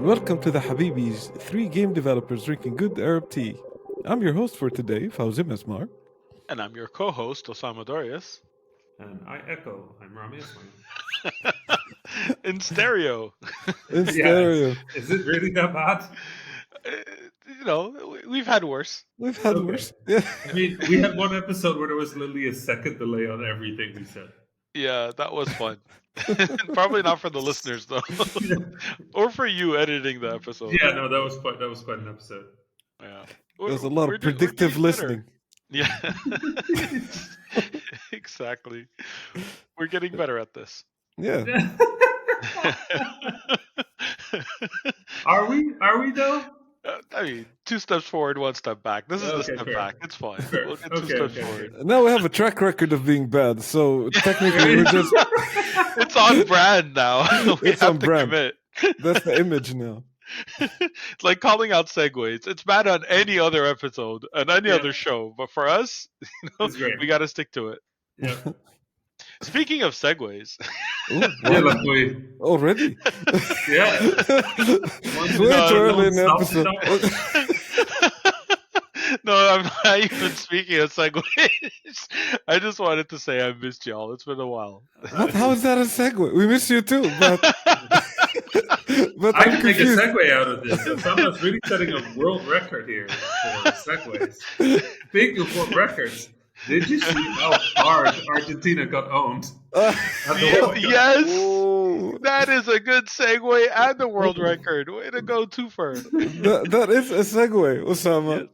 welcome to the Habibis, three game developers drinking good Arab tea. I'm your host for today, Fawzim Asmar. And I'm your co-host, Osama Darius. And I echo. I'm Rami Ismail. In stereo. In Yeah, stereo. is it really that bad? We've had worse. We've had Okay. worse. Yeah. I mean, we had one episode where there was literally a second delay on everything we said. Yeah, that was fun. Probably not for the listeners though, or for you editing the episode. Yeah, no, that was quite an episode. Yeah, There's a lot of predictive listening. Yeah, exactly. We're getting better at this. Yeah. Are we though? I mean, 2 steps forward, 1 step back. This is the Okay, step fair. back. It's fine. Fair. We'll get 2 Okay, steps okay, forward. Now we have a track record of being bad, so technically we're just. It's on brand now. We It's have on to brand. commit. That's the image now. It's like calling out segues. It's bad on any other episode and any other show, but for us, It's great. we got to stick to it. Yeah. Speaking of segues, Ooh, Yeah, wow. like we. Already? Yeah. It's way too early in the episode. no, I'm not even speaking of segues. I just wanted to say I missed y'all. It's been a while. What? How is that a segue? We miss you too, but I I'm can make a confused. segue out of this. Osama's really setting a world record here for segues. Speaking of world records, did you see how hard Argentina got owned? At the World Cup? Yes, Oh, that is a good segue and the world record. Way to go, Twofer. that is a segue, Osama.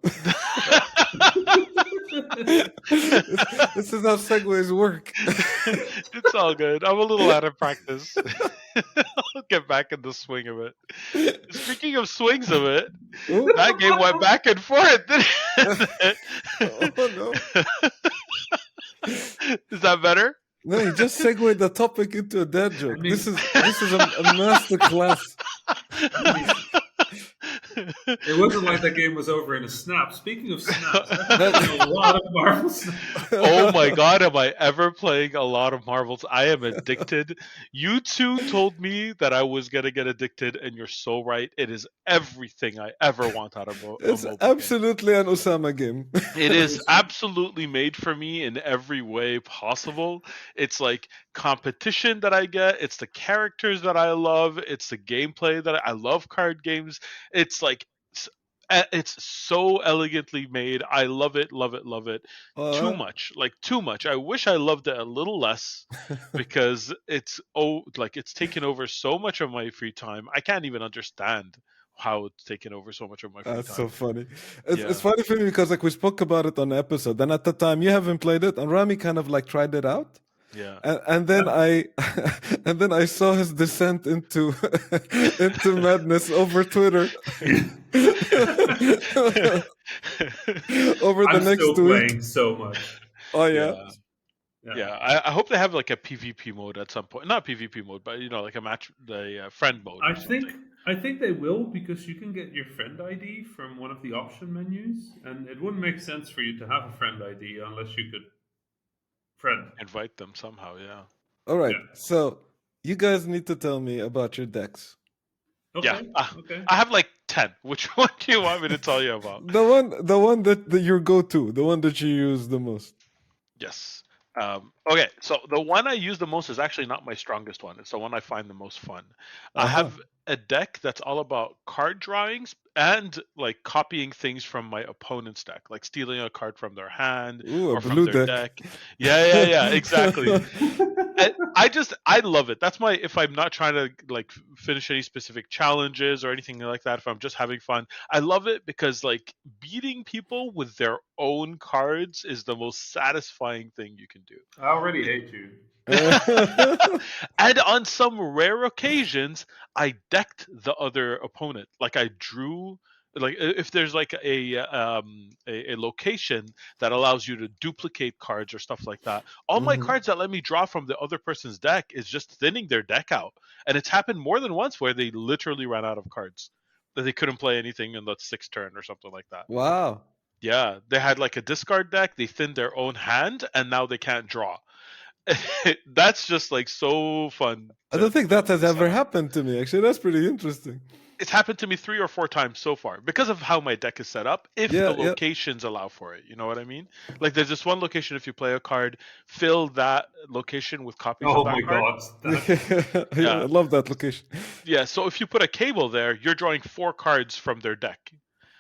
This is how segues work. It's all good. I'm a little out of practice. I'll get back in the swing of it. Speaking of swings of it, Oh, that game went back and forth, didn't it? oh no. Is that better? No, you just segued the topic into a dad joke. I mean- This is a master class. It wasn't like that game was over in a snap. Speaking of snaps, I've played a lot of Marvel snaps. Oh my god, am I ever playing a lot of Marvels? I am addicted. You two told me that I was gonna get addicted, and you're so right. It is everything I ever want out of a It's mobile game. absolutely an Osama game. It is absolutely made for me in every way possible. It's like competition that I get. It's the characters that I love. It's the gameplay that I love. Card games. It's like it's so elegantly made. I love it, love it, love it. Too much, like too much. I wish I loved it a little less because it's it's taken over so much of my free time. I can't even understand how it's taken over so much of my free That's time. so funny. It's Yeah. funny for me because like we spoke about it on the episode, and at the time you haven't played it, and Rami kind of like tried it out. Yeah. And then I saw his descent into into madness over Twitter over the I'm next still week. playing so much. Oh yeah. Yeah, I hope they have like a PvP mode at some point. Not PvP mode, but like a friend mode. I think they will because you can get your friend ID from one of the option menus, and it wouldn't make sense for you to have a friend ID unless you could friend. Invite them somehow. Yeah. All right. Yeah. So you guys need to tell me about your decks. Okay. Yeah. Okay. I have like 10. Which one do you want me to tell you about? The one that your go-to, the one that you use the most. Yes. Okay, so the one I use the most is actually not my strongest one. It's the one I find the most fun. I Uh-huh. have a deck that's all about card drawings and like copying things from my opponent's deck, like stealing a card from their hand Ooh, a or from blue their deck. deck. Yeah, exactly. And I love it. That's my if I'm not trying to like finish any specific challenges or anything like that. If I'm just having fun, I love it because like beating people with their own cards is the most satisfying thing you can do. I already hate you. And on some rare occasions, I decked the other opponent. Like I drew, like if there's like a location that allows you to duplicate cards or stuff like that. All my Mhm. cards that let me draw from the other person's deck is just thinning their deck out, and it's happened more than once where they literally ran out of cards that they couldn't play anything in the 6th turn or something like that. Wow. Yeah, they had like a discard deck. They thinned their own hand, and now they can't draw. That's just like so fun. I don't think that has to- ever happened to me. Actually, that's pretty interesting. it's happened to me 3 or 4 times so far because of how my deck is set up. If the Yeah, yeah. locations allow for it, you know what I mean? Like there's this one location. If you play a card, fill that location with copies of Oh that my card. god, that I Yeah, love that location. yeah. So if you put a cable there, you're drawing 4 cards from their deck.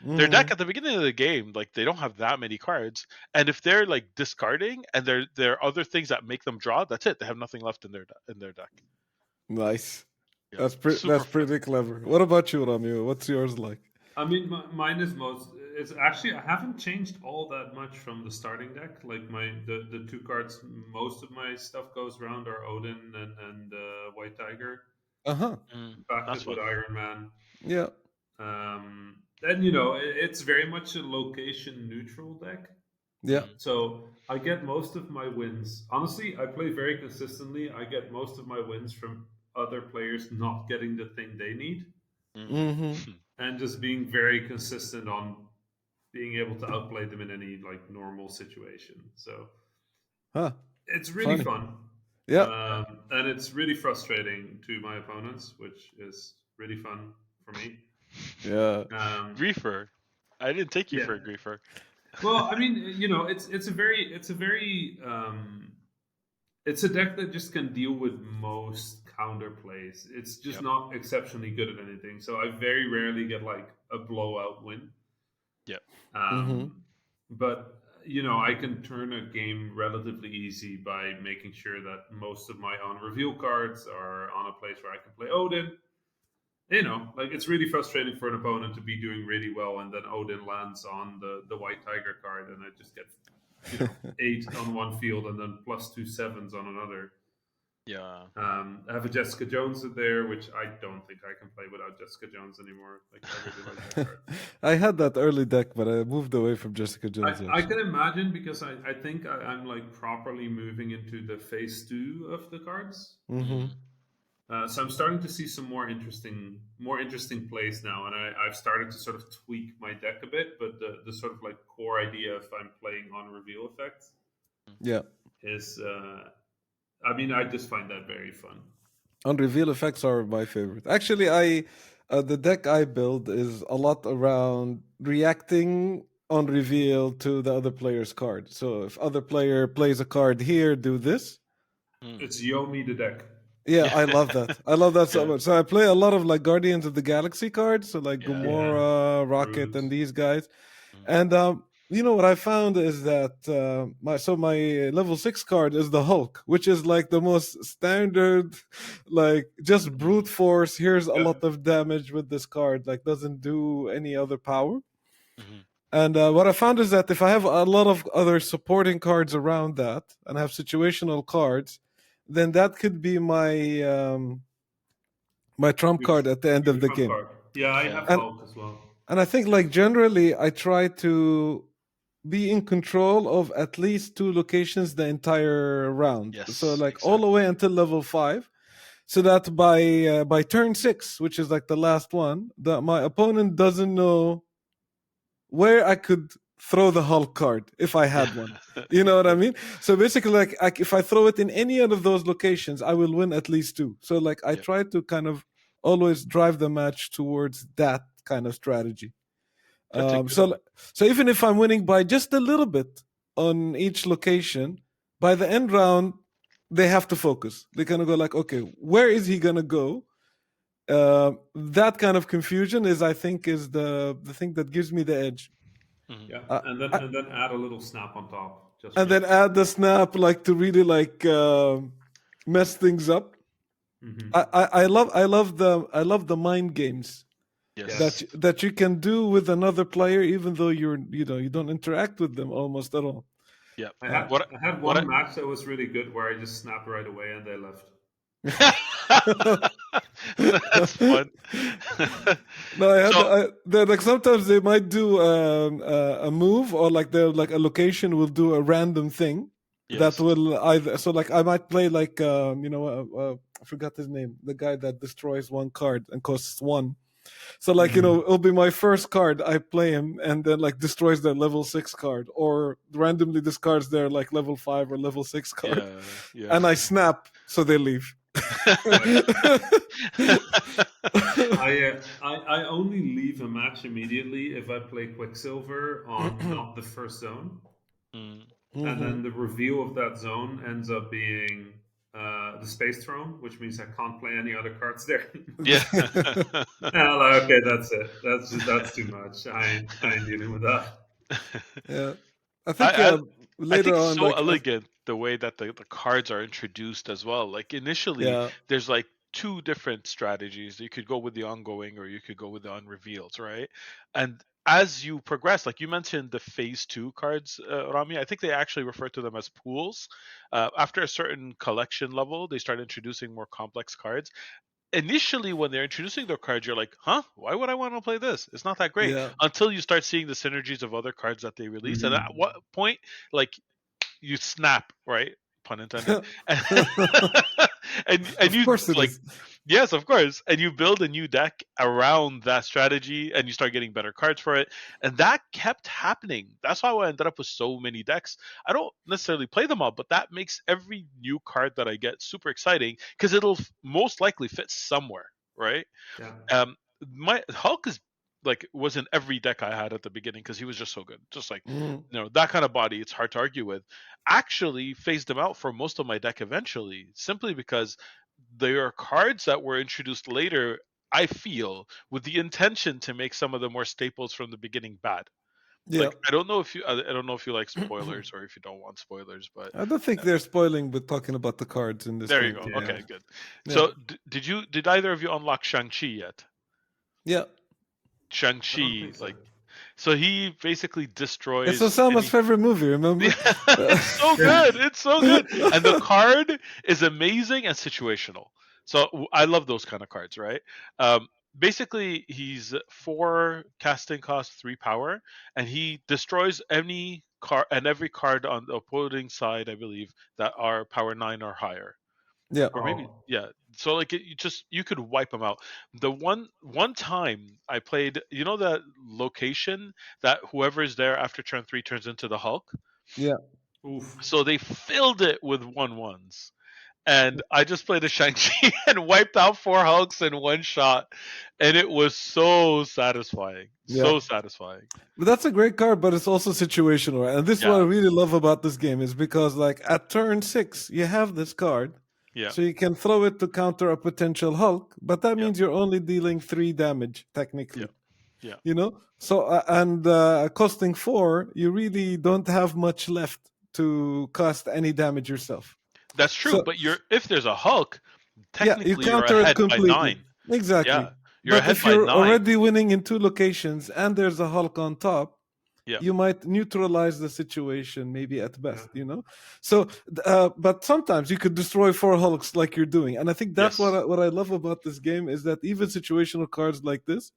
Their deck Hmm. at the beginning of the game, like they don't have that many cards, and if they're like discarding and there are other things that make them draw, that's it. They have nothing left in their deck. Nice. Yeah, That's super fun. pretty clever. What about you, Ramiro? What's yours like? I mean, mine is most. It's actually I haven't changed all that much from the starting deck. Like the two cards, most of my stuff goes around are Odin and White Tiger, Uh huh. backed That's it with fun. Iron Man. Yeah. And it's very much a location neutral deck. Yeah. So I get most of my wins. Honestly, I play very consistently. I get most of my wins from other players not getting the thing they need Mm-hmm. and just being very consistent on being able to outplay them in any like normal situation. So Huh. it's really Funny. fun, Yeah. and it's really frustrating to my opponents, which is really fun for me. Yeah. Griefer. I didn't take you Yeah. for a griefer. Well, I mean, it's a deck that just can deal with most counter plays. It's just Yep. not exceptionally good at anything. So I very rarely get like a blowout win. Yep. Mm-hmm. But I can turn a game relatively easy by making sure that most of my on reveal cards are on a place where I can play Odin. Like it's really frustrating for an opponent to be doing really well, and then Odin lands on the White Tiger card, and I just get 8 on one field and then plus 2 7s on another. Yeah. I have a Jessica Jones in there, which I don't think I can play without Jessica Jones anymore. Like I really like that card. I had that early deck, but I moved away from Jessica Jones. I can imagine because I think I'm like properly moving into the phase 2 of the cards. Mm-hmm. So I'm starting to see some more interesting plays now, and I've started to sort of tweak my deck a bit. But the sort of like core idea, if I'm playing on reveal effects, Yeah. is I mean I just find that very fun. On reveal effects are my favorite. Actually, I the deck I build is a lot around reacting on reveal to the other player's card. So if other player plays a card here, do this. It's Yomi the deck. Yeah, I love that. I love that so Yeah. much. So I play a lot of like Guardians of the Galaxy cards, so like Yeah. Gamora, Rocket, Groot. and these guys. And what I found is that my level 6 card is the Hulk, which is like the most standard, like just brute force. Here's a Yeah. lot of damage with this card, like doesn't do any other power. Mhm. And what I found is that if I have a lot of other supporting cards around that and have situational cards, then that could be my trump card at the end Your of the trump game. card. Yeah, I Yeah. have And Hulk as well. and I think like generally I try to be in control of at least 2 locations the entire round. Yes, So like all the exactly. way until level 5. So that by turn 6, which is like the last one, that my opponent doesn't know where I could throw the Hulk card if I had one. You know what I mean? So basically, like if I throw it in any one of those locations, I will win at least 2. So like I Yeah. try to kind of always drive the match towards that kind of strategy. That's a good So one. so even if I'm winning by just a little bit on each location, by the end round they have to focus. They kind of go like, okay, where is he gonna go? That kind of confusion is, I think, is the thing that gives me the edge. Mhm. Yeah, Uh, and then add a little snap on top. Just and for then add the snap like to really like mess things up. Mhm. I love the mind games Yes. Yes. that you can do with another player even though you don't interact with them almost at all. Yeah. I had What? I had What? one match that was really good where I just snapped right away and they left. That's fun. No, So like sometimes they might do a move or like like a location will do a random thing that yes. will either so like I might play like I forgot his name, the guy that destroys one card and costs 1. So like it'll be my first card. I play him and then like destroys their level 6 card or randomly discards their like level 5 or level 6 card, Yeah. Yeah. and I snap so they leave. Like I only leave a match immediately if I play Quicksilver on not the first zone, Mm, and Mhm. then the reveal of that zone ends up being the Space Throne, which means I can't play any other cards there. yeah. Yeah, like, okay, that's it. That's too much. I ain't dealing with that. Yeah, I think I, I I later think it's on, so like elegant the way that the cards are introduced as well. Like initially, yeah, there's like two different strategies. You could go with the ongoing or you could go with the unreveals, right? And as you progress, like you mentioned the phase two cards, Rami, I think they actually refer to them as pools. After a certain collection level, they start introducing more complex cards. Initially when they're introducing their cards, you're like, huh, why would I want to play this? It's not that great, yeah, until you start seeing the synergies of other cards that they release, and at Hmm. what point, like, you snap, right? Pun intended. And of you, course it like, is. yes, of course, and you build a new deck around that strategy, and you start getting better cards for it, and that kept happening. That's why I ended up with so many decks. I don't necessarily play them all, but that makes every new card that I get super exciting because it'll most likely fit somewhere, right? Yeah. um my Hulk is like was in every deck I had at the beginning because he was just so good, just like, Mhm. that kind of body, it's hard to argue with. Actually phased him out for most of my deck eventually, simply because there are cards that were introduced later, I feel, with the intention to make some of the more staples from the beginning bad. Yeah, Like, I don't know if you like spoilers or if you don't want spoilers, but I don't think they're spoiling with talking about the cards in this there you game. go. To be Yeah. Okay, honest, good. yeah, So did either of you unlock Shang-Chi yet? yeah. I don't Shang-Chi, think so. like, so he basically It's destroys Osama's any. favorite movie. Remember? Yeah, it's so good. It's so good. And the card is amazing and situational. So I love those kind of cards, right? Um, Basically, he's 4 casting cost, 3 power, and he destroys any card and every card on the opposing side, I believe, that are power 9 or higher, Yeah, or maybe, Oh, yeah. So like you could wipe them out. The one time I played, that location that whoever's there after turn 3 turns into the Hulk. yeah, oof. So they filled it with 1/1s. And I just played a Shang-Chi and wiped out 4 Hulks in one shot. And it was so satisfying. yeah. So satisfying. But that's a great card, but it's also situational, right? And this is what I Yeah. really love about this game is because, like, at turn 6, you have this card, Yeah. so you can throw it to counter a potential Hulk, but that Yeah. means you're only dealing 3 damage Yeah. technically. Yeah. So and costing 4, you really don't have much left to cost any damage yourself. That's true. So But if there's a Hulk, yeah, you technically you're counter it ahead by completely. 9. Exactly. Yeah. You're But ahead if by you're 9. already winning in 2 locations and there's a Hulk on top, Yeah. you might neutralize the situation maybe at Yeah. best. So but sometimes you could destroy 4 Hulks like you're doing, and I think that's what Yes. I love about this game is that even situational cards like this,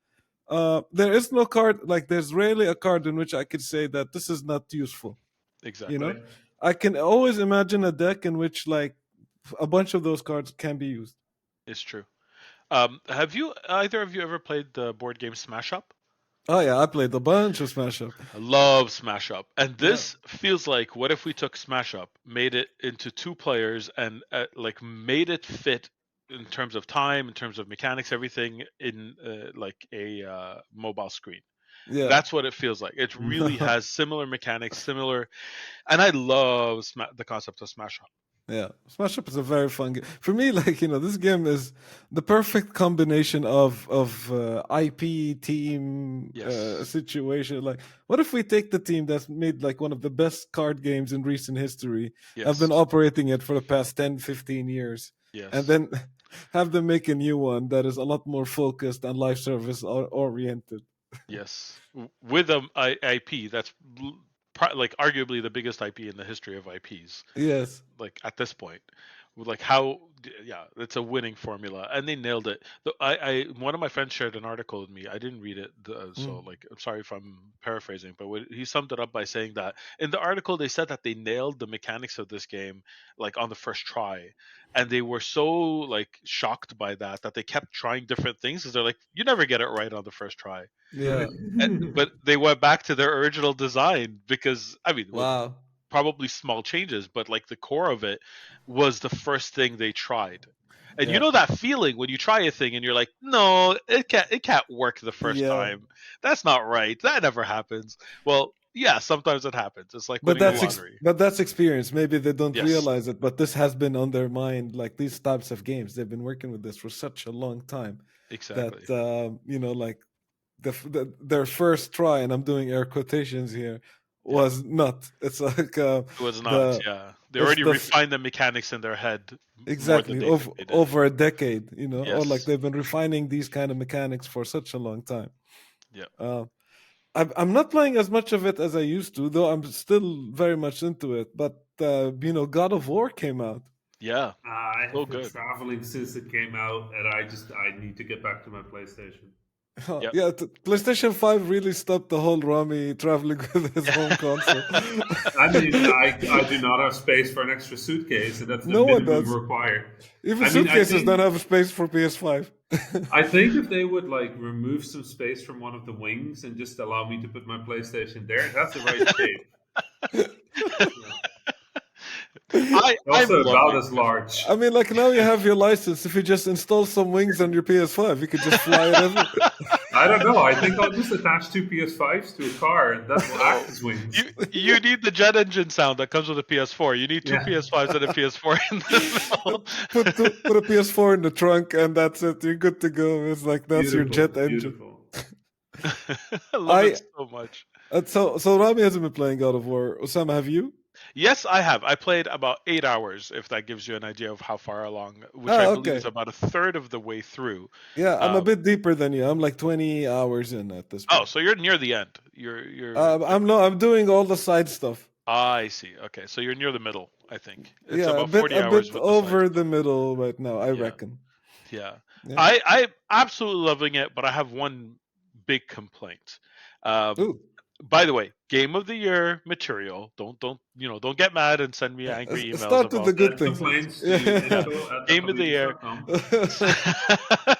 there is no card, like there's rarely a card in which I could say that this is not useful. you Exactly. know Right. I can always imagine a deck in which, like, a bunch of those cards can be used. It's true. Have you either of you ever played the board game Smash Up? Oh yeah, I played a bunch of Smash Up. I love Smash Up. And Yeah, this feels like, what if we took Smash Up, made it into 2 players, and like made it fit in terms of time, in terms of mechanics, everything in like a mobile screen. yeah. That's what it feels like. It really has similar mechanics, similar, and I love the concept of Smash Up. Yeah, Smash Up is a very fun game for me. Like, this game is the perfect combination of IP team Yes, situation. Like, what if we take the team that's made like one of the best card games in recent history, have yes, been operating it for the past 10, 15 years, and yes, then have them make a new one that is a lot more focused and live service oriented. yes. With IP that's like arguably the biggest IP in the history of IPs, Yes. like at this point, like how, yeah, it's a winning formula and they nailed it. I One of my friends shared an article with me. I didn't read it, so Mm. like I'm sorry if I'm paraphrasing, but he summed it up by saying that in the article they said that they nailed the mechanics of this game like on the first try, and they were so like shocked by that they kept trying different things because they're like, you never get it right on the first try. Yeah. But they went back to their original design because, I mean, with Wow. probably small changes, but like the core of it was the first thing they tried. And you Yeah. know that feeling when you try a thing and you're like, no, it can't work the first Yeah. time. That's not right. That never happens. Well, yeah, sometimes it happens. It's like But winning the Yeah. lottery. but that's experience. Maybe they don't Yes, realize it, but this has been on their mind. Like these types of games, they've been working with this for such a long time that exactly. like their first try, and I'm doing air quotations here, Yeah. was not. It's like It was not, the yeah. They it's already the refined the mechanics in their head more than exactly they debated. over a decade, or like Yes. they've been refining these kind of mechanics for such a long time. Yeah. Uh, I'm not playing as much of it as I used to, though I'm still very much into it. But God of War came out. Yeah. I So have been good. traveling since it came out, and I need to get back to my PlayStation. Yep. Yeah, PlayStation 5 really stopped the whole Rami traveling with his home console. I mean, I do not have space for an extra suitcase, and that's the No one minimum does. required. Even I mean, I suitcases don't think have space for PS5. I think if they would like remove some space from one of the wings and just allow me to put my PlayStation there, that's the right shape. Yeah. I'm Also about loving as this. large. I mean, like now you have your license. If you just install some wings on your PS5, you could just fly it everywhere. I don't know. I think I'll just attach two PS5s to a car, and that will act No. as wings. You need the jet engine sound that comes with a PS4. You need two Yeah, PS5s and a PS4 in the middle. Put a PS4 in the trunk, and that's it. You're good to go. It's like that's your jet beautiful, engine. beautiful. I love it I so much. so Rami hasn't been playing God of War. Osama, have you? Yes, I have. I played about 8 hours, if that gives you an idea of how far along, which I Ah, believe is okay. about a third of the way through. Yeah, I'm a Um, bit deeper than you. I'm like 20 hours in at this oh, point. so you're near the end. You're like, I'm no, I'm doing all the side stuff. I see. Okay, so you're near the middle. I think it's Yeah, about 40 a hours bit with the side over the stuff. middle right now, I Yeah, reckon. yeah. Yeah. I absolutely loving it, but I have one big complaint. Um, Ooh. by the way, game of the year material. Don't get mad and send me angry emails Start with the about good Send this. things. complaints to Yeah. Yeah, info at game of the year. thehabibis.com.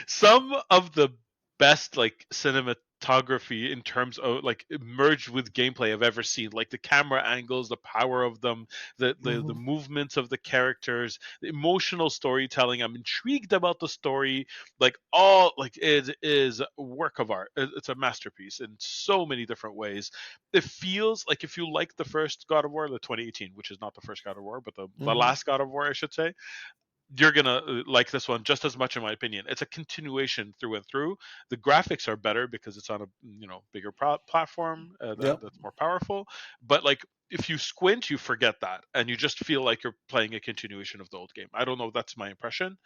Some of the best like cinematography in terms of like merged with gameplay I've ever seen. Like the camera angles, the power of them, the Mhm. movements of the characters, the emotional storytelling. I'm intrigued about the story. Like all like it is a work of art. It's a masterpiece in so many different ways. It feels like if you like the first God of War, the 2018, which is not the first God of War, but the Mhm. last God of War, I should say, you're gonna like this one just as much in my opinion. It's a continuation through and through. The graphics are better because it's on a bigger platform Yeah. that's more powerful, but like if you squint you forget that and you just feel like you're playing a continuation of the old game. I don't know, that's my impression.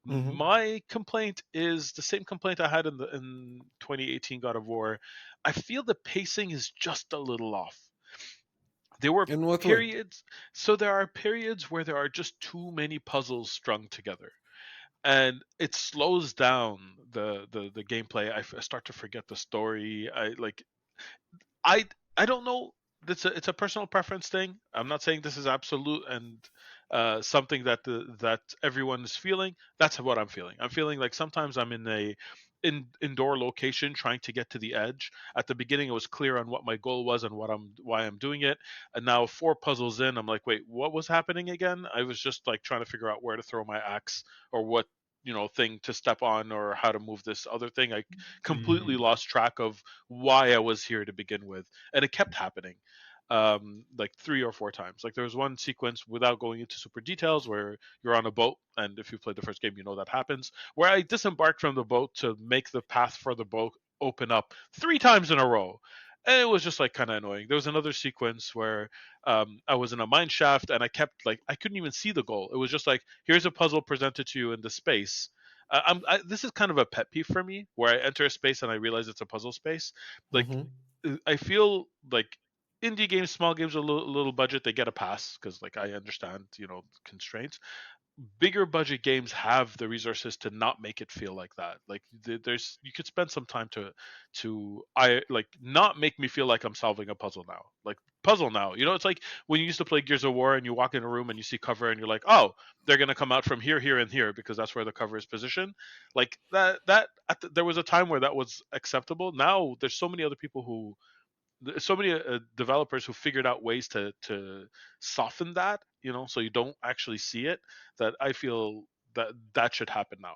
Mhm. My complaint is the same complaint I had in 2018 God of War. I feel the pacing is just a little off. There were In what way? periods, so there are periods where there are just too many puzzles strung together, and it slows down the gameplay. I start to forget the story. I I don't know. It's a personal preference thing. I'm not saying this is absolute and something that everyone is feeling. That's what I'm feeling. I'm feeling like sometimes I'm in a indoor location trying to get to the edge. At the beginning, it was clear on what my goal was and why I'm doing it. And now four puzzles in, I'm like, wait, what was happening again? I was just like trying to figure out where to throw my axe or what thing to step on or how to move this other thing. I completely Hmm. lost track of why I was here to begin with, and it kept happening, like 3 or 4 times. Like there was one sequence, without going into super details, where you're on a boat, and if you played the first game, you know that happens. Where I disembarked from the boat to make the path for the boat open up 3 times in a row. And it was just like kind of annoying. There was another sequence where I was in a mine shaft and I kept like I couldn't even see the goal. It was just like here's a puzzle presented to you in the space. This is kind of a pet peeve for me, where I enter a space and I realize it's a puzzle space. Like Mhm. I feel like indie games, small games, a little budget, they get a pass because like I understand constraints. Bigger budget games have the resources to not make it feel like that. Like there's you could spend some time to I like not make me feel like I'm solving a puzzle now. Like puzzle now, it's like when you used to play Gears of War and you walk in a room and you see cover and you're like, oh, they're gonna come out from here, here, and here because that's where the cover is positioned. Like there was a time where that was acceptable. Now there's so many other people so many developers who figured out ways to soften that, so you don't actually see it. That I feel that should happen now.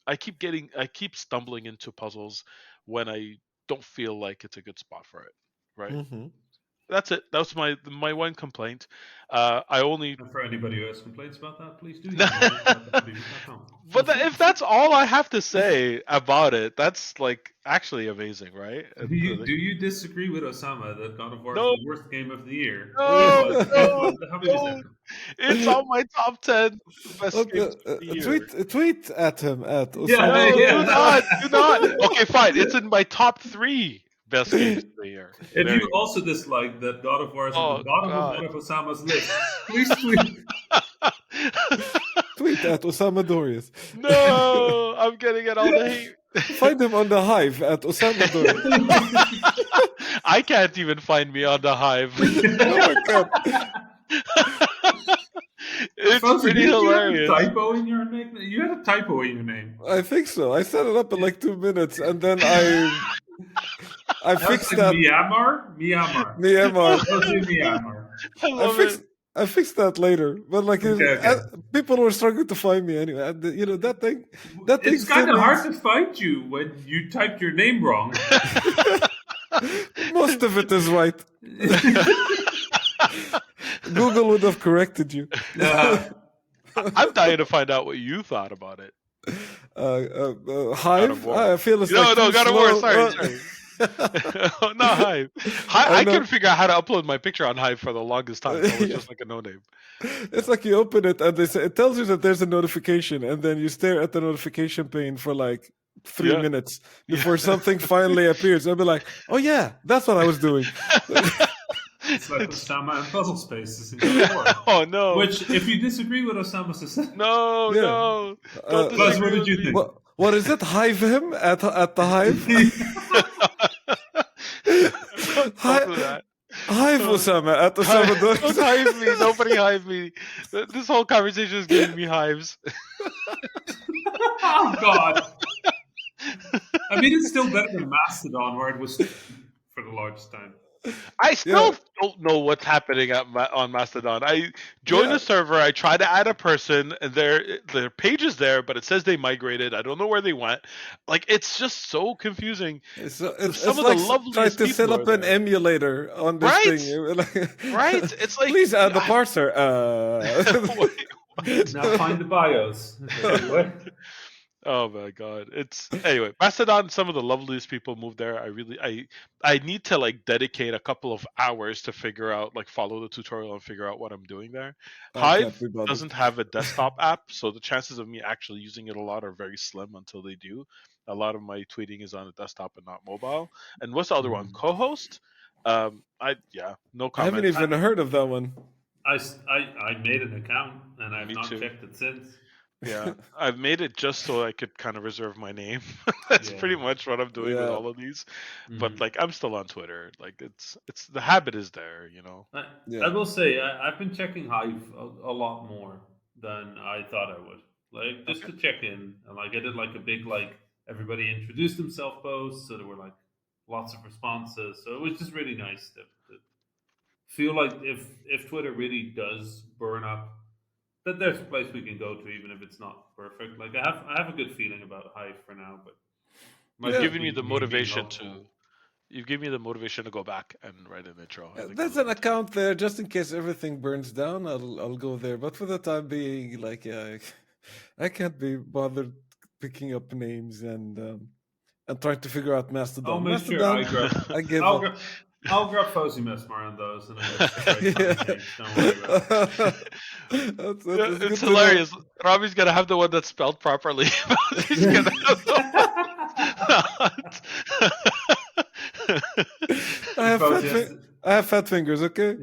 I keep stumbling into puzzles when I don't feel like it's a good spot for it. Right. Hmm. That's it. That was my one complaint. I only. And for anybody who has complaints about that, please do email us at habibis.com. But if that's all I have to say about it, that's like actually amazing, right? Do you disagree with Osama that God of War is No, the worst game of the year? no, Guess no, what? The Habibis no. It's on my top 10 best games of the year. tweet at him at Yeah, Osama. No, yeah. do not. Okay, fine. It's in my top 3 best games of the year. If There you you go. also dislike that God of War is at Oh the bottom of God. one of Osama's lists, please tweet. Tweet at Osama Dorius. No, I'm getting it all the hate. Find him on the Hive at Osama Dorius. I can't even find me on the Hive. Oh my god. It's Fauzi, pretty did you have a hilarious. typo in your name? You had a typo in your name. I think so. I set it up in like 2 minutes and then I fixed that. Myanmar? Myanmar. Fauzi Myanmar. I love it. I fixed that later, but like Okay. people were struggling to find me anyway. And, that thing. It's still kind of hard needs- to find you when you typed your name wrong. Most of it is right. Google would have corrected you. I'm dying to find out what you thought about it. Hive. War. I feel it's No, like too God of War. slow. Sorry. Not Hive. I couldn't figure out how to upload my picture on Hive for the longest time. It was just like a no name. It's like you open it and it tells you that there's a notification, and then you stare at the notification pane for like 3 Yeah. minutes before something finally appears. I'll be like, oh yeah, that's what I was doing. It's like Osama and Puzzle Spaces in God of War. Oh no! Which, if you disagree with Osama Sassan, No, Yeah. no. Buzz, Buzz, what did you think? What is it? Hive him at the Hive? Don't do that. Hive Osama at Osama Don't Dorius. hive me. Nobody hive me. This whole conversation is giving me hives. Oh God! I mean, it's still better than Mastodon, where it was for the largest time. I still Yeah. don't know what's happening on Mastodon. I joined Yeah. a server. I tried to add a person, and their page is there, but it says they migrated. I don't know where they went. Like, it's just so confusing. It's Some it's of the like loveliest trying to set people up are an there. emulator on this Right? thing. Right? It's like Please add the parser. Now find the BIOS. What? Oh my god! Anyway, Mastodon. Some of the loveliest people moved there. I need to like dedicate a couple of hours to figure out, like, follow the tutorial and figure out what I'm doing there. I can't Hive be bothered. doesn't have a desktop app, so the chances of me actually using it a lot are very slim until they do. A lot of my tweeting is on a desktop and not mobile. And what's the other one? Co-host. No I comment. haven't even heard of that one. I made an account and I've Me not too. checked it since. Yeah, I've made it just so I could kind of reserve my name. That's Yeah. pretty much what I'm doing with Yeah. all of these. Mhm. But like, I'm still on Twitter. Like, it's the habit is there, you know. Yeah. I will say I've been checking Hive a lot more than I thought I would. Like, just to check in, and like I did like a big like everybody introduced themselves post, so there were like lots of responses. So it was just really nice to feel like if Twitter really does burn up, that there's a place we can go to, even if it's not perfect. Like I have a good feeling about Hive for now, but might You've just given me be the being motivation hopeful. You've given me the motivation to go back and write an intro. I think There's I'll an do that. account there just in case everything burns down. I'll go there, but for the time being, like, yeah, I can't be bothered picking up names and trying to figure out Mastodon. I'll make sure Mastodon, I grab. I give I'll, up. gra- I'll grab Fuzzy Mesmer on those, and then it's a great Yeah. conversation. Don't worry about it. That's Yeah, good it's to know. hilarious. Robbie's gonna have the one that's spelled properly. He's gonna have the I have Fuzzy has to- I have fat fingers. Okay.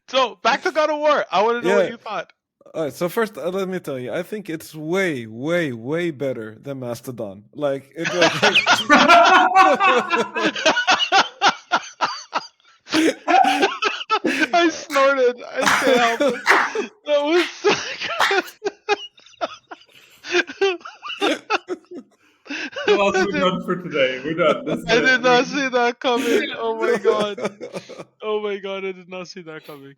So back to God of War. I want to know Yeah. what you thought. All right, so first, let me tell you, I think it's way, way, way better than Mastodon. Like, I snorted. I can't help it. That was so good. Well, to be we're did. done for today. We're done. This I did not we see that coming. Oh my god. Oh my god, I did not see that coming.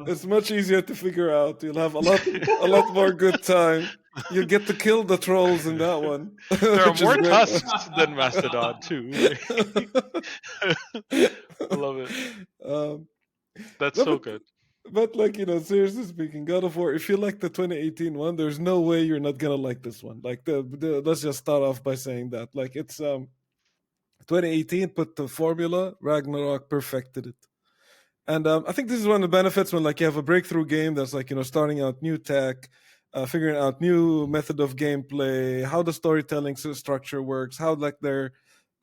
It's much easier to figure out. You'll have a lot more good time. You get to kill the trolls in that one, There are which is more great. tusks than Mastodon too. I love it. um, That's no, so good. but like seriously speaking, God of War. If you like the 2018 one, there's no way you're not gonna like this one. Like the let's just start off by saying that like it's 2018 put the formula. Ragnarok perfected it. And I think this is one of the benefits when like you have a breakthrough game that's like starting out new tech, figuring out new method of gameplay, how the storytelling structure works, how like their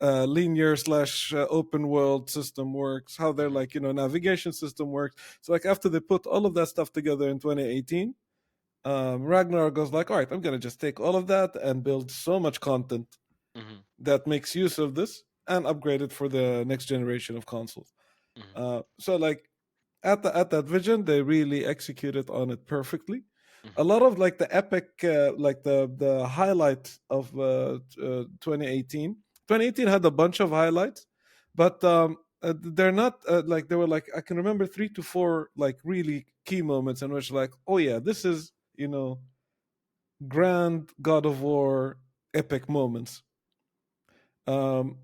linear slash open world system works, how their Mhm, like navigation system works. So like after they put all of that stuff together in 2018, Ragnar goes like, all right, I'm gonna just take all of that and build so much content mhm, that makes use of this and upgrade it for the next generation of consoles. mhm, So like at that vision, they really executed on it perfectly. A mhm, lot of like the epic, like the highlight of 2018. 2018 had a bunch of highlights, but they're not like they were like I can remember 3 to 4 like really key moments in which like oh yeah this is grand God of War epic moments. Um,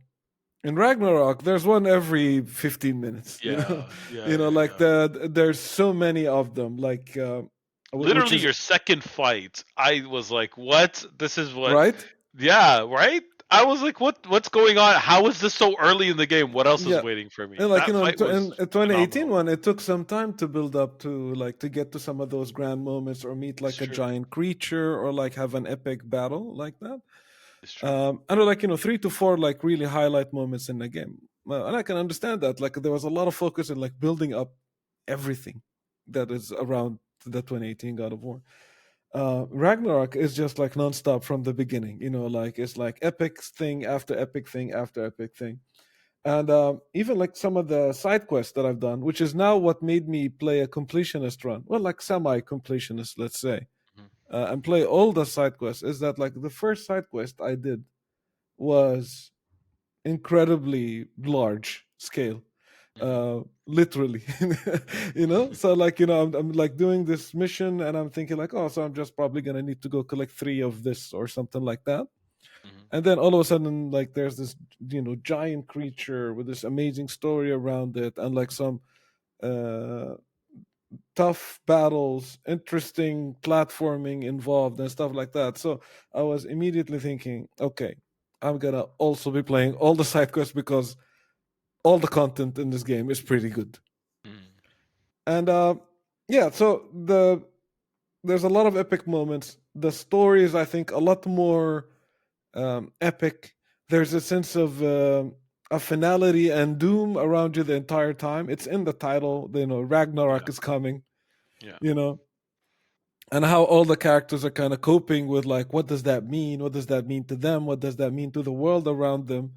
in Ragnarok, there's one every 15 minutes. Yeah, yeah, Like yeah. there's so many of them. Like, which Literally is your second fight, I was like, "What? This is what?" right. Yeah, right. I was like, What's going on? How is this so early in the game? What else is Yeah, waiting for me?" and like That fight was in 2018 phenomenal. one, it took some time to build up to like to get to some of those grand moments or meet It's like a true. giant creature or like have an epic battle like that. It's true. I know, like 3 to 4 like really highlight moments in the game, and I can understand that. Like there was a lot of focus in like building up everything that is around the 2018 God of War. Ragnarok is just like nonstop from the beginning. Like it's like epic thing after epic thing after epic thing, and even like some of the side quests that I've done, which is now what made me play a completionist run. Well, like semi-completionist, let's say, Mhm, and play all the side quests. Is that like the first side quest I did was incredibly large scale, mhm, literally. So like I'm like doing this mission and I'm thinking like oh so I'm just probably gonna need to go collect 3 of this or something like that, mhm, and then all of a sudden like there's this giant creature with this amazing story around it and like some uh tough battles, interesting platforming involved, and stuff like that. So I was immediately thinking, okay, I'm gonna also be playing all the side quests because all the content in this game is pretty good. mhm. And yeah, so there's a lot of epic moments. The story is, I think, a lot more epic. There's a sense of finality and doom around you the entire time. It's in the title. Ragnarok Yeah, is coming. yeah. You know, and how all the characters are kind of coping with like what does that mean, what does that mean to them, what does that mean to the world around them,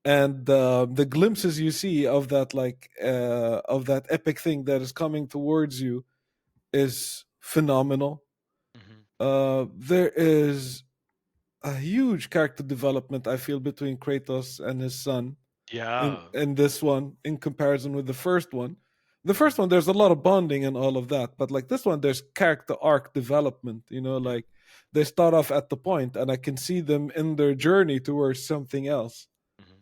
and the glimpses you see of that like of that epic thing that is coming towards you is phenomenal. Mhm. There is a huge character development I feel between Kratos and his son Yeah. in this one in comparison with the first one. The Mhm. first one, there's a lot of bonding and all of that, but like this one, there's character arc development. Yeah. Like they start off at the point, and I can see them in their journey towards something else. Mhm.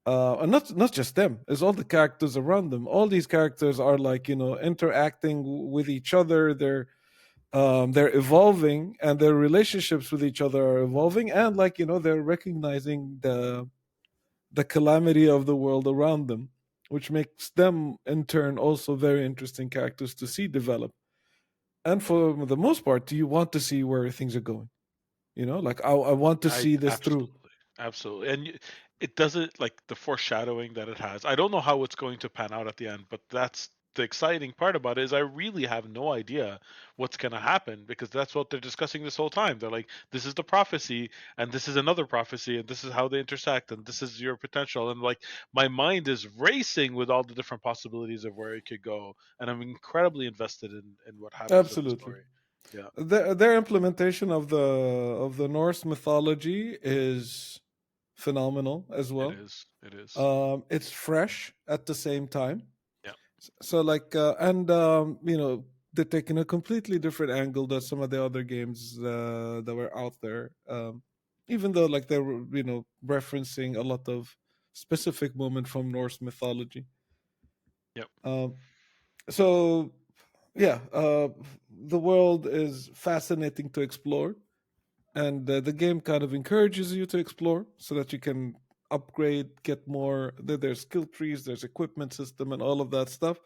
And not just them, it's all the characters around them. All these characters are like interacting with each other. They're evolving, and their relationships with each other are evolving, and like they're recognizing the calamity of the world around them, which makes them in turn also very interesting characters to see develop. And for the most part, you want to see where things are going. Like I want to I see this through. absolutely, absolutely, and it doesn't like the foreshadowing that it has. I don't know how it's going to pan out at the end, but that's the exciting part about it is I really have no idea what's going to happen because that's what they're discussing this whole time. They're like, this is the prophecy, and this is another prophecy, and this is how they intersect, and this is your potential, and like my mind is racing with all the different possibilities of where it could go, and I'm incredibly invested in what happens with the Absolutely. story. Yeah, Their implementation of the Norse mythology is phenomenal as it well. is. It is. It's fresh at the same time. Yeah. So like and you know, they're taking a completely different angle than some of the other games that were out there. Even though like they were, you know, referencing a lot of specific moment from Norse mythology. Yep. Um, so yeah, the world is fascinating to explore, and the game kind of encourages you to explore so that you can upgrade, get more. There's skill trees, there's equipment system, and all of that stuff.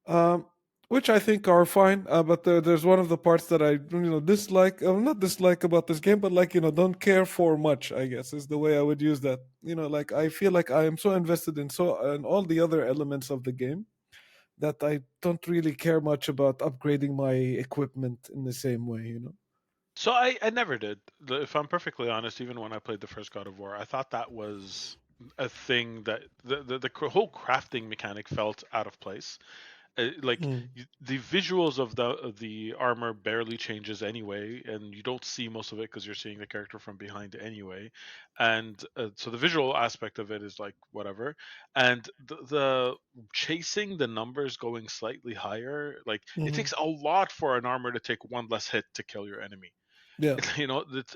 Um, which I think are fine, but there's one of the parts that I dislike, not dislike about this game, but like don't care for much. I guess is the way I would use that. Like I feel like I am so invested in all the other elements of the game that I don't really care much about upgrading my equipment in the same way. So I never did. If I'm perfectly honest, even when I played the first God of War, I thought that was a thing that the whole crafting mechanic felt out of place. Like Mm. the visuals of the armor barely changes anyway, and you don't see most of it because you're seeing the character from behind anyway, and so the visual aspect of it is like whatever, and the chasing the numbers going slightly higher, like it Hmm. takes a lot for an armor to take one less hit to kill your enemy. Yeah,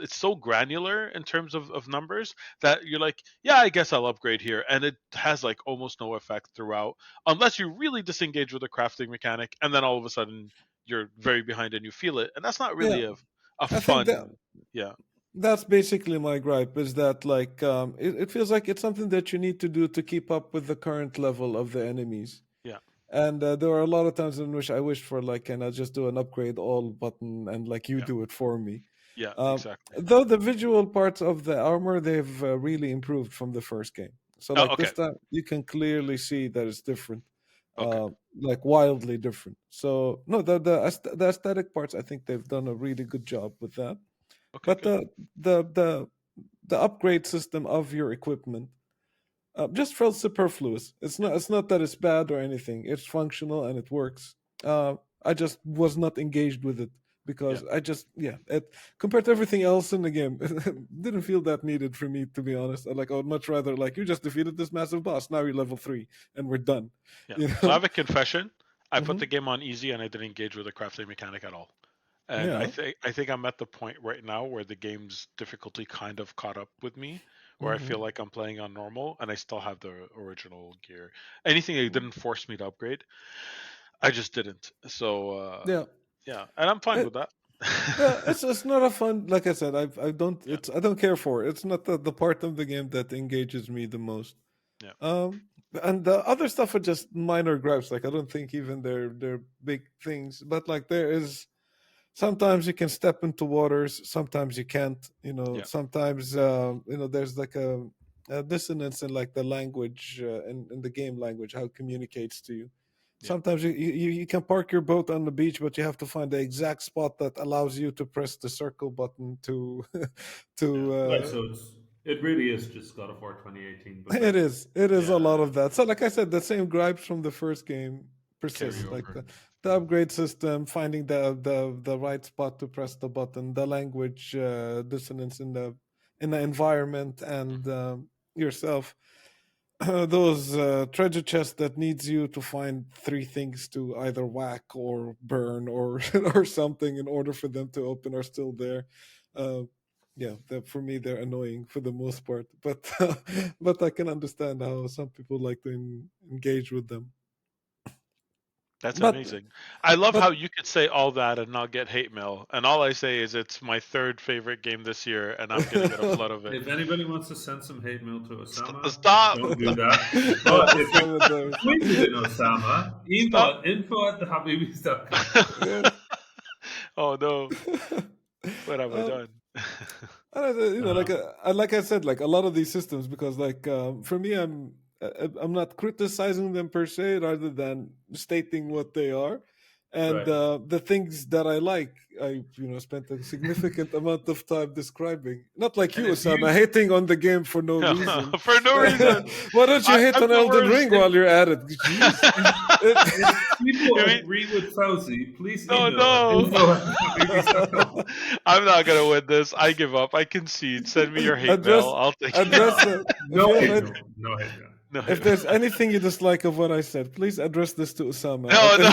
It's so granular in terms of numbers that you're like, yeah, I guess I'll upgrade here, and it has like almost no effect throughout unless you really disengage with the crafting mechanic, and then all of a sudden you're very behind and you feel it, and that's not yeah. really a I think that fun. Yeah. that's basically my gripe is that like it feels like it's something that you need to do to keep up with the current level of the enemies. Yeah. And there are a lot of times in which I wish for like, can I just do an upgrade all button and like you Yeah. do it for me? Yeah, Um, exactly. though the visual parts of the armor they've really improved from the first game. So Oh, like okay. this time you can clearly see that it's different, Okay. like wildly different. So no, the aesthetic parts I think they've done a really good job with that. Okay, But good. the the the upgrade system of your equipment just felt superfluous. It's Yeah. not. It's not that it's bad or anything. It's functional and it works. I just was not engaged with it Yeah. because it compared to everything else in the game, didn't feel that needed for me to be honest. I would much rather like you just defeated this massive boss. Now you're level 3 and we're done. Yeah. You So I know. have a confession. I put Hmm. the game on easy and I didn't engage with the crafting mechanic at all. And Yeah. I think I'm at the point right now where the game's difficulty kind of caught up with me, where I feel Hmm. like I'm playing on normal and I still have the original gear. Anything that didn't force me to upgrade, I just didn't. So Yeah. yeah, and I'm fine It, with that. yeah, it's not a fun. Like I said, I don't Yeah, I don't care for it. It's not the part of the game that engages me the most. yeah, Um, and the other stuff are just minor gripes. Like I don't think even they're big things. But like there is sometimes you can step into waters, sometimes you can't. yeah, Sometimes there's like a dissonance in like the language in the game language how it communicates to you. yeah. Sometimes you can park your boat on the beach, but you have to find the exact spot that allows you to press the circle button to Yeah. to Right, so it really is just God of War 2018, but It better. is. It is a lot Yeah, of that. So, like I said, the same gripes from the first game carry persist. Like over. the upgrade system, finding the right spot to press the button, the language dissonance in the environment, Mhm. and yourself. Those treasure chests that needs you to find three things to either whack or burn or or something in order for them to open are still there. Uh, yeah, for me they're annoying for the most part, but but I can understand how some people like to engage with them. That's But amazing. I love but how you could say all that and not get hate mail. And all I say is it's my third favorite game this year, and I'm gonna get a flood of it. If anybody wants to send some hate mail to Osama, Stop! don't do that. at But the if you cemetery. tweeted in Osama, Stop! info at thehabibis.com. Yeah. Oh no! What have I um, done? like Uh, like I said, like a lot of these systems, because like for me, I'm not criticizing them per se, rather than stating what they are, and right. the things that I like, I spent a significant amount of time describing. Not like And you, if Osama, you hating on the game for no reason. For no reason. Why don't you hate I'm on the Elden worst. Ring while you're at it? Jeez. If people I mean, agree with Fauci, please no, email at no. info@habibis.com. I'm not gonna win this. I give up. I concede. Send me your hate mail. address I'll take it. address No, it. If no you have hate any, mail. No hate mail. No, if there's anything you dislike of what I said, please address this to Osama no, no.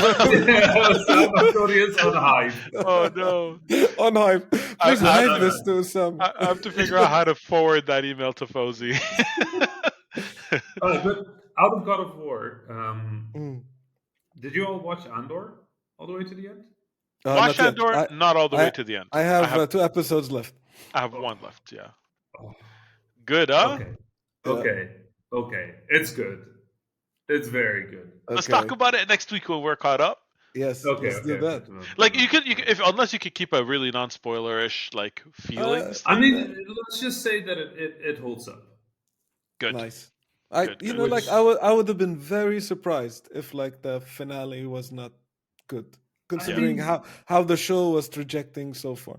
Osama Audience on Hive. Oh no. on Hive. I, Please I have hive to. this to Osama. I have to figure out how to forward that email to Fozy. All right, but out of God of War, Mm. did you all watch Andor all the way to the end? Watch Not yet. Andor, not all the way I, to the end. I I have have 2 episodes left. I have Oh, one left. Yeah. oh, Good, huh? okay, Yeah. okay. It's good. It's very good. Let's talk Okay. about it next week when we're caught up. Yes. Let's do Okay. that. Like you could, if unless you could keep a really non-spoilerish like feelings I thing. mean, let's just say that it holds up. Good, Nice. good. Which I would have been very surprised if like the finale was not good, I Yeah. considering mean, how the show was trajecting so far.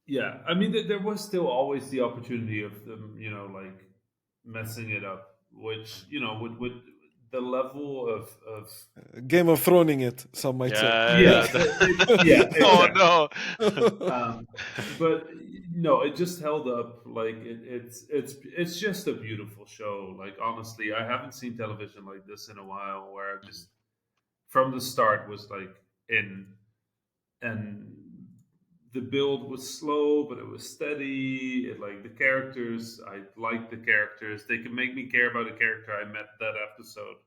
yeah, I mean, there was still always the opportunity of them, like messing it up, which with the level of Game of Throning it, some might say. yeah, Yeah. yeah, Oh exactly. no. But no, it just held up. Like it's just a beautiful show. Like honestly, I haven't seen television like this in a while, where I just from the start was like in, and the build was slow, but it was steady. Like the characters, I liked the characters. They could make me care about a character I met that episode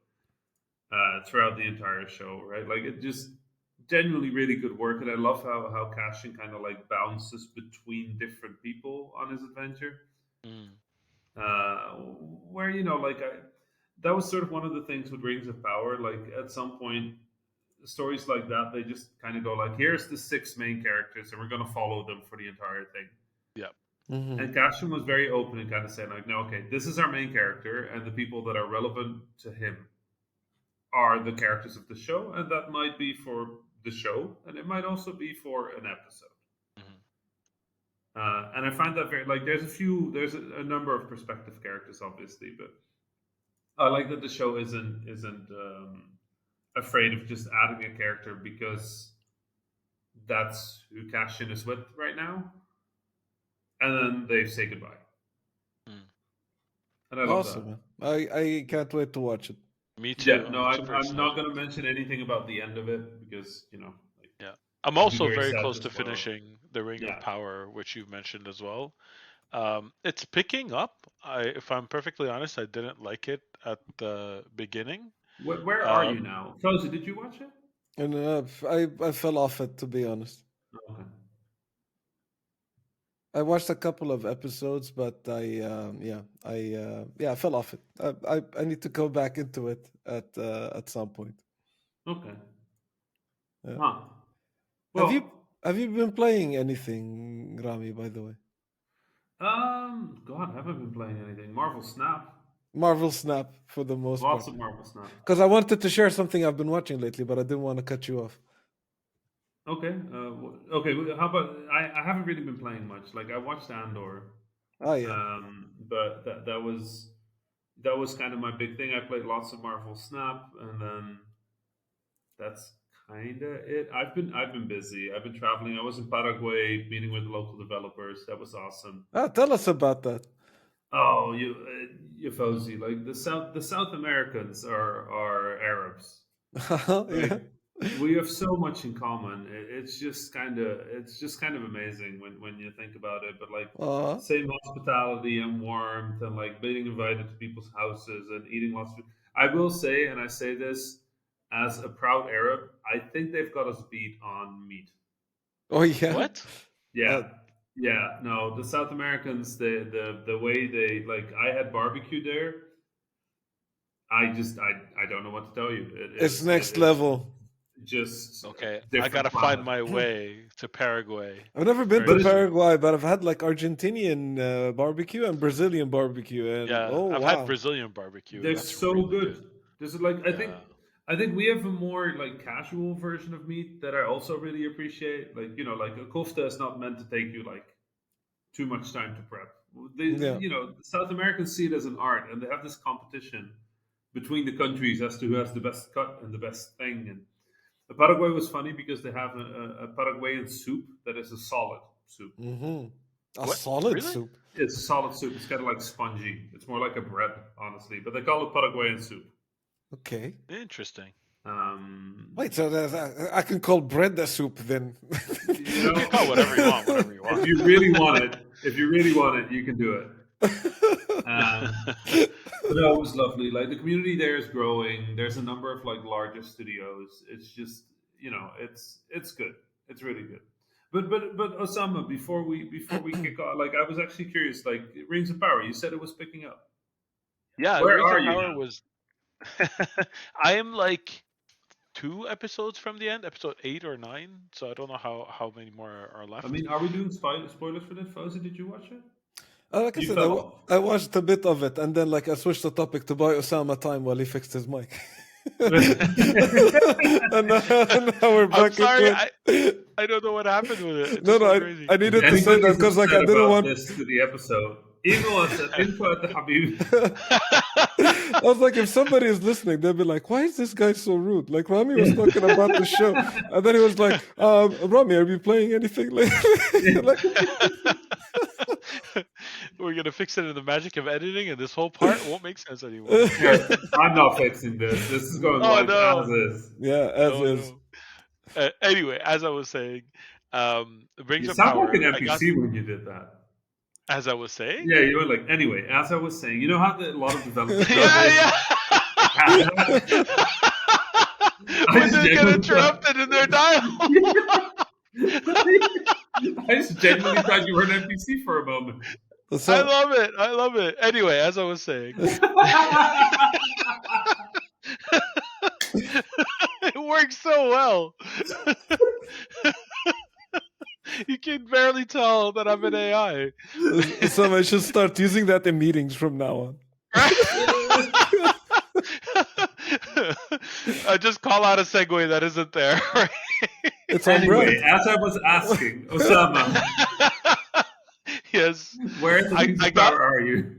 throughout the entire show, right? Like it just genuinely really good work, and I love how Cashin kind of like bounces between different people on his adventure. Mm, Uh, where like that was sort of one of the things with Rings of Power. Like at some point, stories like that they just kind of go like, here's the 6 main characters, and we're going to follow them for the entire thing. yeah. Mhm. And Cashin was very open and kind of saying like, no, okay, this is our main character, and the people that are relevant to him are the characters of the show, and that might be for the show, and it might also be for an episode. Mhm. And I find that very like there's a number of perspective characters, obviously, but I like that the show isn't afraid of just adding a character because that's who Cashin is with right now, and then they say goodbye, Mm. and I love that. Awesome, man. I can't wait to watch it. Me Yeah, too. no, I'm super I'm not excited. going to mention anything about the end of it because like Yeah. I'm I'd be also very very sad close to to spoil it. finishing The Ring of Yeah. Power, which you've mentioned as well. It's picking up. If I'm perfectly honest, I didn't like it at the beginning. Where are you Um, now? Cozy, did you watch it? And I fell off it, to be honest. Okay. I watched a couple of episodes, but I fell off it. I need to go back into it at some point. Okay. Yeah. Huh. Have you Well, have you been playing anything, Rami? By the way, God, I haven't been playing anything. Marvel Snap. Marvel Snap for the most part. Lots of Marvel Snap. Because I wanted to share something I've been watching lately, but I didn't want to cut you off. Okay. Okay. How about I haven't really been playing much. Like I watched Andor, Oh yeah, but that was kind of my big thing. I played lots of Marvel Snap, and then that's kind of it. I've been busy. I've been traveling. I was in Paraguay meeting with local developers. That was awesome. tell us about that. Oh, you Fauzi, like the South Americans are Arabs. Yeah. Like we have so much in common. It's just kind of amazing when you think about it. But like Uh, same hospitality and warmth, and like being invited to people's houses and eating lots of food. I will say, and I say this as a proud Arab, I think they've got us beat on meat. oh yeah. what? Uh, Yeah, yeah. No, the South Americans, the way they like, I had barbecue there. I don't know what to tell you. it's next level. Just Okay, I different gotta find planet. my way to Paraguay I've never been very to But it's soon. Paraguay, but I've had like Argentinian barbecue and Brazilian barbecue, and Yeah, oh I've had wow, Brazilian barbecue, and they're that's so really good. good. This is like Yeah. I think we have a more like casual version of meat that I also really appreciate. Like like a kofta is not meant to take you like too much time to prep. They yeah. South Americans see it as an art, and they have this competition between the countries as to who has the best cut and the best thing. And the Paraguay was funny because they have a Paraguayan soup that is a solid soup. Mm-hmm. A What? solid Really? soup. It's a solid soup. It's kind of like spongy. It's more like a bread, honestly, but they call it Paraguayan soup. Okay. Interesting. Wait, so I can call bread a soup then? You You can know, call whatever you want, whatever you if want. you really want it, you can do it. But no, it was lovely. Like the community there is growing. There's a number of like larger studios. It's just it's good. It's really good. But Osama, before we kick off, like I was actually curious. Like Rings of Power, you said it was picking up. Yeah, Where Rings are of you Power now? was. I am like 2 episodes from the end, episode 8 or 9. So I don't know how many more are I left. mean, are we doing spoilers for this? Fauzi, did you watch it? Like I You said, fell off. I watched a bit of it, and then like I switched the topic to buy Osama time while he fixed his mic. and, now we're I'm back into sorry, it. I don't know what happened with it. It's No, just no, so I crazy. If needed to say that anybody's because like upset I didn't about want. this to the episode, email us at info at the Habib. I was like, if somebody is listening, they'll be like, "Why is this guy so rude?" Like Rami was talking about the show, and then he was like, "Rami, are you playing anything lately?" like, We're gonna fix it in the magic of editing, and this whole part won't make sense anymore. I'm not fixing this. This is going Oh live no! as is. yeah, as Oh is. no! Anyway, as I was saying, Rings You of sound like Power. an I got NPC when you did that. as I was saying. Yeah, you were like, anyway, as I was saying, you know how a lot of developers nowadays. Yeah, I yeah. When just they get genuinely thought. interrupted in their dialogue. I just genuinely thought you were an NPC for a moment. I So, love it. I love it. Anyway, as I was saying, it works so well. You can barely tell that I'm an AI. so I should start using that in meetings from now on. I just call out a segue that isn't there. Right? It's on Anyway, brand. as I was asking, Osama, Yes, where in the Rings I of got Power are you?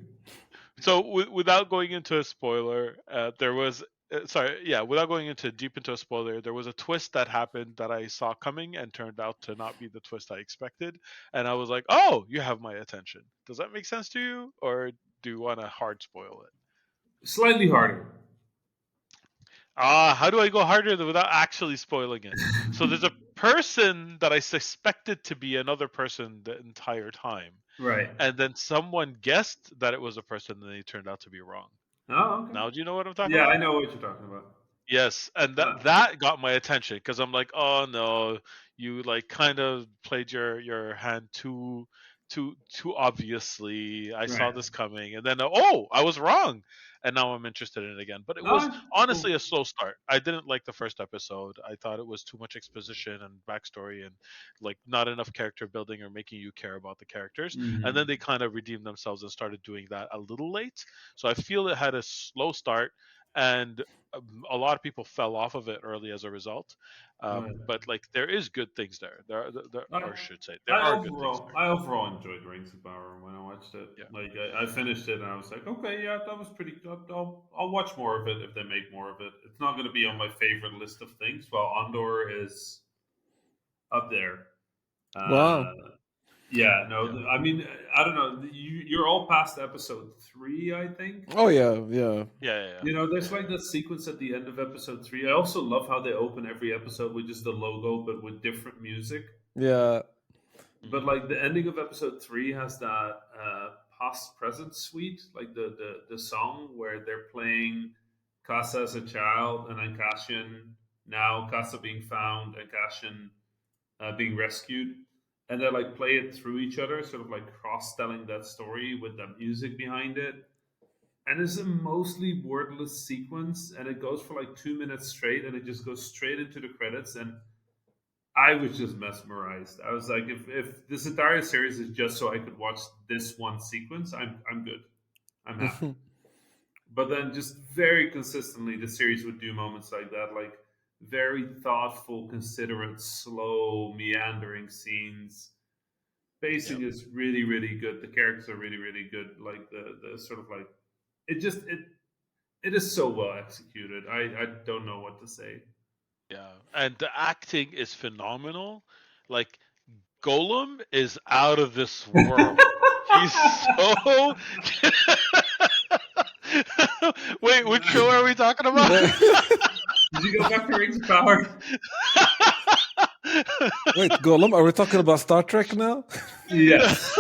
so without going into a spoiler, there was sorry, yeah, without going into deep into a spoiler, there was a twist that happened that I saw coming and turned out to not be the twist I expected, and I was like, "Oh, you have my attention." Does that make sense to you, or do you want to hard spoil it? Slightly harder. How do I go harder without actually spoiling it? So there's a person that I suspected to be another person the entire time, Right. and then someone guessed that it was a person, and they turned out to be wrong. Oh, okay. Now, do you know what I'm talking Yeah, I about? know what you're talking about. Yes, and that got my attention because I'm like, oh no, you like kind of played your hand too obviously. I saw Right. this coming, and then oh, I was wrong, and now I'm interested in it again. But it was No, honestly cool. a slow start. I didn't like the first episode. I thought it was too much exposition and backstory, and like not enough character building or making you care about the characters. And then Mhm. they kind of redeemed themselves and started doing that a little late. So I feel it had a slow start and a lot of people fell off of it early as a result. Right. But like there is good things there. There I, or should say there are good things there. I overall enjoyed Rings of Power when I watched it. Yeah, Like I finished it and I was like, okay, yeah, that was pretty good. I'll watch more of it if they make more of it. It's not going to be on my favorite list of things. While Andor is up there. Wow. Yeah, no, yeah, I mean, I don't know. You're all past episode 3, I think. Oh yeah, yeah. yeah. You know, Yeah. there's like that sequence at the end of episode 3. I also love how they open every episode with just the logo, but with different music. Yeah. But Mhm. like the ending of episode 3 has that past present suite, like the song where they're playing Casa as a child, and then Cassian now Casa being found and Cassian being rescued, and they like play it through each other, sort of like cross telling that story with the music behind it. And it's a mostly wordless sequence, and it goes for like 2 minutes straight, and it just goes straight into the credits. And I was just mesmerized. I was like, if this entire series is just so I could watch this one sequence, I'm good. I'm happy. But then just very consistently, the series would do moments like that, like very thoughtful, considerate, slow, meandering scenes. Yep. Pacing is really good. The characters are really good. Like the sort of like it just it is so well executed. I don't know what to say. Yeah, and the acting is phenomenal. Like Golem is out of this world. He's so. Wait, which show are we talking about? Did you go back to Rings of Power? Wait, Golem, are we talking about Star Trek now? Yes.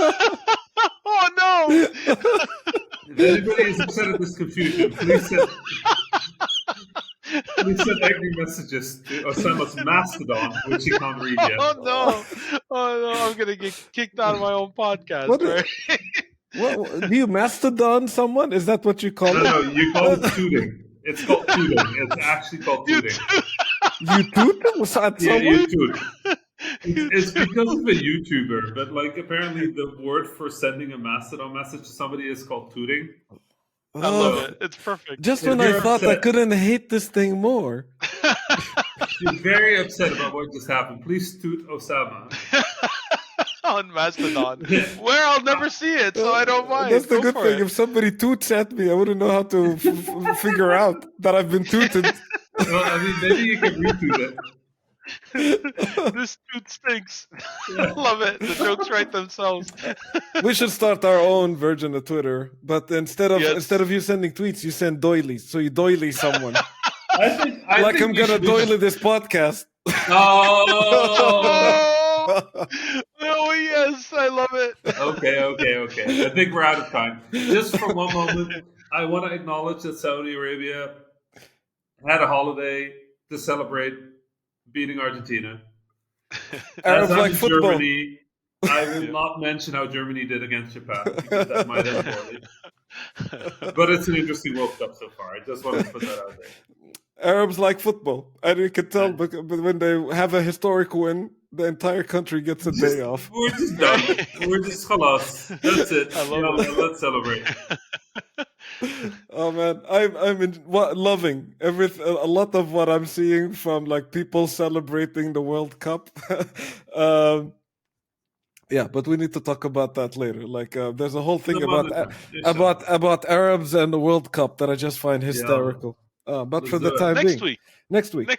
Oh no! If anybody is upset at this confusion, please send angry messages to Osama's Mastodon, which he can't read yet. Oh no! I'm gonna get kicked out of my own podcast. What Right? What, do you mastodon someone? Is that what you call it? No, you call it tooting. It's called tooting. It's actually called tooting. You toot at someone? Yeah, you toot. It's because of a YouTuber, but like apparently the word for sending a Mastodon message to somebody is called tooting. I love it. It's perfect. Just If when I you're thought I upset- couldn't hate this thing more. You're very upset about what just happened. Please toot Osama. On Mastodon, where I'll never see it, so I don't mind. That's the Go good for thing. it. If somebody toots at me, I wouldn't know how to figure out that I've been tooted. Well, I mean, maybe you can retoot it. This dude stinks. Love it. The jokes write themselves. We should start our own version of Twitter, but instead of Yes. you sending tweets, you send doilies. So you doily someone. I think I'm you gonna should- doily this podcast. Oh. Oh yes, I love it. Okay. I think we're out of time. Just for one moment, I want to acknowledge that Saudi Arabia had a holiday to celebrate beating Argentina. Arabs As I'm like in football. Germany, I will not mention how Germany did against Japan because that might end poorly. But it's an interesting World Cup so far. I just wanted to put that out there. Arabs like football, and you can tell but when they have a historic win, the entire country gets a day off. We're just done. We're just khalas. That's it. I love it. Let's celebrate. Oh man, I'm loving everything. A lot of what I'm seeing from like people celebrating the World Cup. Yeah, but we need to talk about that later. Like, there's a whole thing Some about other time. about Arabs and the World Cup that I just find hysterical. But for the Let's do time Next being, week. next week,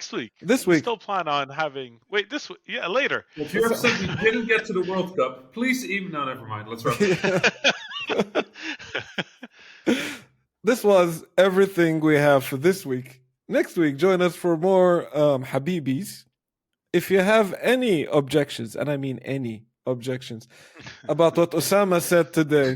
this We week, still plan on having. Wait, this week? Yeah, later. If you're upset we didn't get to the World Cup, please email. No, never mind. Let's wrap it. this was everything we have for this week. Next week, join us for more Habibis. If you have any objections, and I mean any objections, about what Osama said today,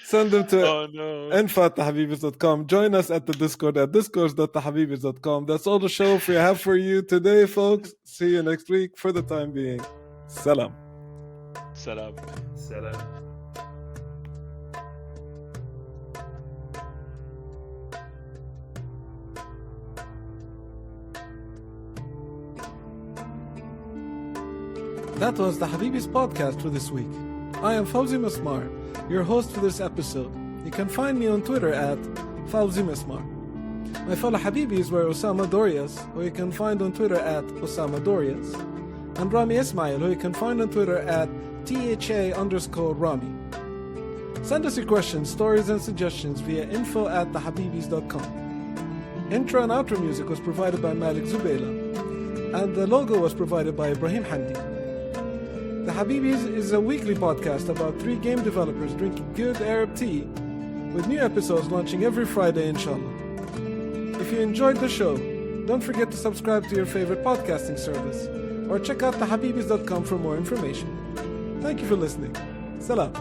send them to info@habibis.com. Join us at the Discord at discord.habibis.com. That's all the show we have for you today, folks. See you next week. For the time being, salam. Set up. Salam. That was the Habibis podcast for this week. I am Fawzi Masmar, your host for this episode. You can find me on Twitter at Fawzi Masmar. My fellow Habibis were Osama Dorias, who you can find on Twitter at Osama Dorias, and Rami Ismail, who you can find on Twitter at THA_Rami. Send us your questions, stories, and suggestions via info@thehabibis.com. Intro and outro music was provided by Malik Zubayla, and the logo was provided by Ibrahim Hamdi. The Habibis is a weekly podcast about 3 game developers drinking good Arab tea, with new episodes launching every Friday, inshallah. If you enjoyed the show, don't forget to subscribe to your favorite podcasting service, or check out thehabibis.com for more information. Thank you for listening. Salam.